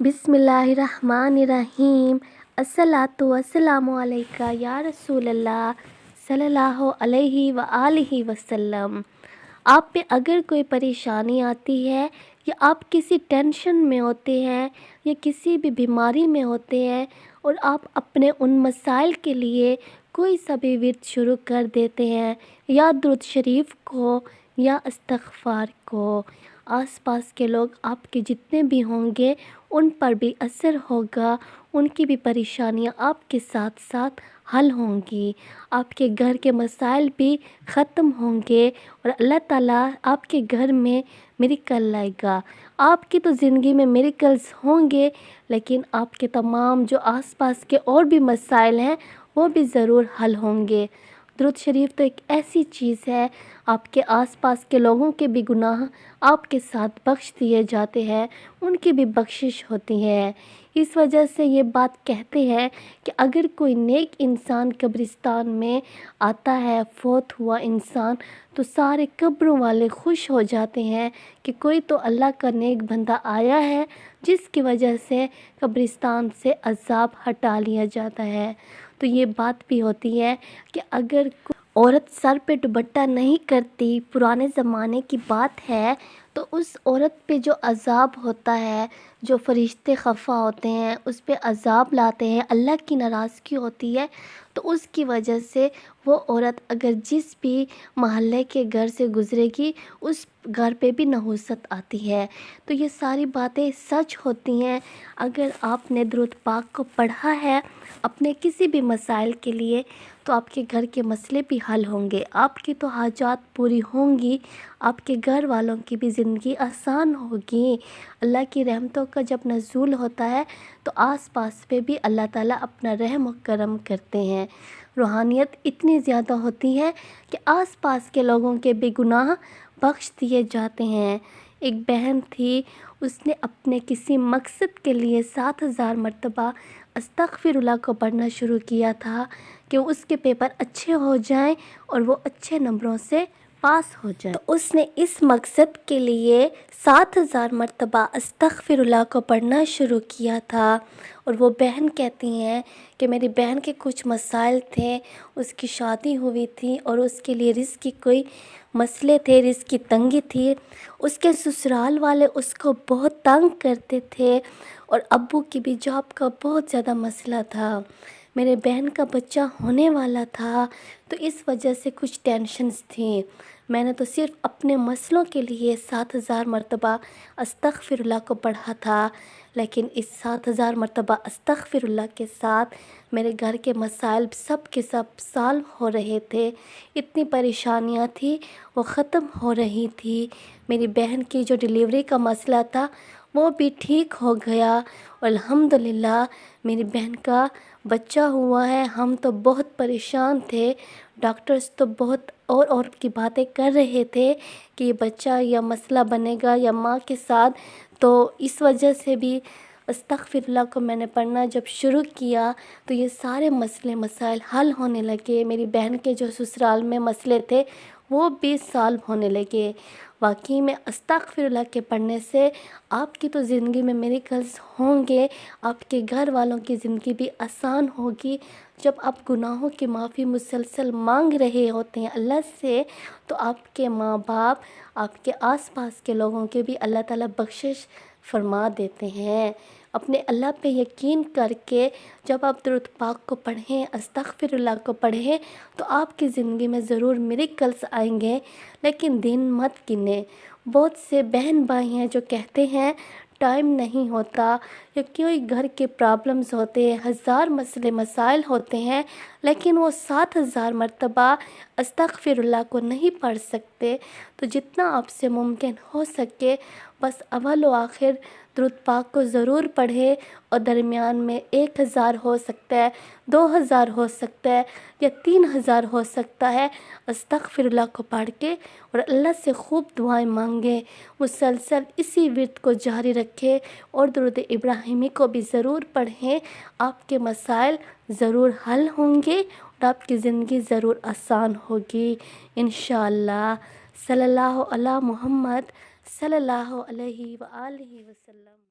بسم اللہ الرحمن الرحیم۔ الصلاۃ والسلام علیکہ یا رسول اللہ صلی اللہ علیہ وآلہ وسلم۔ آپ پہ اگر کوئی پریشانی آتی ہے یا آپ کسی ٹینشن میں ہوتے ہیں یا کسی بھی بیماری میں ہوتے ہیں اور آپ اپنے ان مسائل کے لیے کوئی سا بھی ورد شروع کر دیتے ہیں یا درود شریف کو یا استغفار کو، آس پاس کے لوگ آپ کے جتنے بھی ہوں گے ان پر بھی اثر ہوگا، ان کی بھی پریشانیاں آپ کے ساتھ ساتھ حل ہوں گی، آپ کے گھر کے مسائل بھی ختم ہوں گے اور اللہ تعالیٰ آپ کے گھر میں میریکل لائے گا۔ آپ کی تو زندگی میں میریکلز ہوں گے، لیکن آپ کے تمام جو آس پاس کے اور بھی مسائل ہیں وہ بھی ضرور حل ہوں گے۔ درود شریف تو ایک ایسی چیز ہے، آپ کے آس پاس کے لوگوں کے بھی گناہ آپ کے ساتھ بخش دیے جاتے ہیں، ان کی بھی بخشش ہوتی ہے۔ اس وجہ سے یہ بات کہتے ہیں کہ اگر کوئی نیک انسان قبرستان میں آتا ہے، فوت ہوا انسان، تو سارے قبروں والے خوش ہو جاتے ہیں کہ کوئی تو اللہ کا نیک بندہ آیا ہے جس کی وجہ سے قبرستان سے عذاب ہٹا لیا جاتا ہے۔ تو یہ بات بھی ہوتی ہے کہ اگر عورت سر پہ دوپٹہ نہیں کرتی، پرانے زمانے کی بات ہے، تو اس عورت پہ جو عذاب ہوتا ہے، جو فرشتے خفا ہوتے ہیں اس پہ عذاب لاتے ہیں، اللہ کی ناراضگی ہوتی ہے، تو اس کی وجہ سے وہ عورت اگر جس بھی محلے کے گھر سے گزرے گی اس گھر پہ بھی نحوست آتی ہے۔ تو یہ ساری باتیں سچ ہوتی ہیں۔ اگر آپ نے درود پاک کو پڑھا ہے اپنے کسی بھی مسائل کے لیے تو آپ کے گھر کے مسئلے بھی حل ہوں گے، آپ کی تو حاجات پوری ہوں گی، آپ کے گھر والوں کی بھی زندگی آسان ہوگی۔ اللہ کی رحمتوں کا جب نزول ہوتا ہے تو آس پاس پہ بھی اللہ تعالیٰ اپنا رحم و کرم کرتے ہیں۔ روحانیت اتنی زیادہ ہوتی ہے کہ آس پاس کے لوگوں کے بھی گناہ بخش دیے جاتے ہیں۔ ایک بہن تھی، اس نے اپنے کسی مقصد کے لیے 7,000 مرتبہ استغفر اللہ کو پڑھنا شروع کیا تھا کہ اس کے پیپر اچھے ہو جائیں اور وہ اچھے نمبروں سے پاس ہو جائے۔ تو اس نے اس مقصد کے لیے 7,000 مرتبہ استغفر اللہ کو پڑھنا شروع کیا تھا، اور وہ بہن کہتی ہیں کہ میری بہن کے کچھ مسائل تھے، اس کی شادی ہوئی تھی اور اس کے لیے رزق کی کوئی مسئلے تھے، رزق کی تنگی تھی، اس کے سسرال والے اس کو بہت تنگ کرتے تھے اور ابو کی بھی جاب کا بہت زیادہ مسئلہ تھا۔ میرے بہن کا بچہ ہونے والا تھا تو اس وجہ سے کچھ ٹینشنز تھیں۔ میں نے تو صرف اپنے مسئلوں کے لیے 7,000 مرتبہ استغفر اللہ کو پڑھا تھا، لیکن اس 7,000 مرتبہ استغفر اللہ کے ساتھ میرے گھر کے مسائل سب کے سب سالو ہو رہے تھے، اتنی پریشانیاں تھیں وہ ختم ہو رہی تھی۔ میری بہن کی جو ڈیلیوری کا مسئلہ تھا وہ بھی ٹھیک ہو گیا، اور الحمدللہ میری بہن کا بچہ ہوا ہے۔ ہم تو بہت پریشان تھے، ڈاکٹرز تو بہت اور کی باتیں کر رہے تھے کہ یہ بچہ یا مسئلہ بنے گا یا ماں کے ساتھ، تو اس وجہ سے بھی استغفر اللہ کو میں نے پڑھنا جب شروع کیا تو یہ سارے مسائل حل ہونے لگے۔ میری بہن کے جو سسرال میں مسئلے تھے وہ بھی سالو ہونے لگے۔ واقعی میں استغفر اللہ کے پڑھنے سے آپ کی تو زندگی میں میریکلز ہوں گے، آپ کے گھر والوں کی زندگی بھی آسان ہوگی۔ جب آپ گناہوں کی معافی مسلسل مانگ رہے ہوتے ہیں اللہ سے، تو آپ کے ماں باپ، آپ کے آس پاس کے لوگوں کے بھی اللہ تعالیٰ بخشش فرما دیتے ہیں۔ اپنے اللہ پہ یقین کر کے جب آپ درود پاک کو پڑھیں، استغفر اللہ کو پڑھیں، تو آپ کی زندگی میں ضرور میریکلز آئیں گے، لیکن دن مت گنیں۔ بہت سے بہن بھائی ہیں جو کہتے ہیں ٹائم نہیں ہوتا یا کوئی گھر کے پرابلمز ہوتے ہیں، ہزار مسائل ہوتے ہیں، لیکن وہ 7,000 مرتبہ استغفر اللہ کو نہیں پڑھ سکتے۔ تو جتنا آپ سے ممکن ہو سکے بس اول و آخر درود پاک کو ضرور پڑھیں، اور درمیان میں 1,000 ہو سکتا ہے، 2,000 ہو سکتا ہے یا 3,000 ہو سکتا ہے، استغفر اللہ کو پڑھ کے اور اللہ سے خوب دعائیں مانگیں۔ مسلسل اسی ورد کو جاری رکھیں اور درود ابراہیمی کو بھی ضرور پڑھیں، آپ کے مسائل ضرور حل ہوں گے اور آپ کی زندگی ضرور آسان ہوگی انشاءاللہ۔ صلی اللہ علی محمد صلی اللہ علیہ وآلہ وسلم۔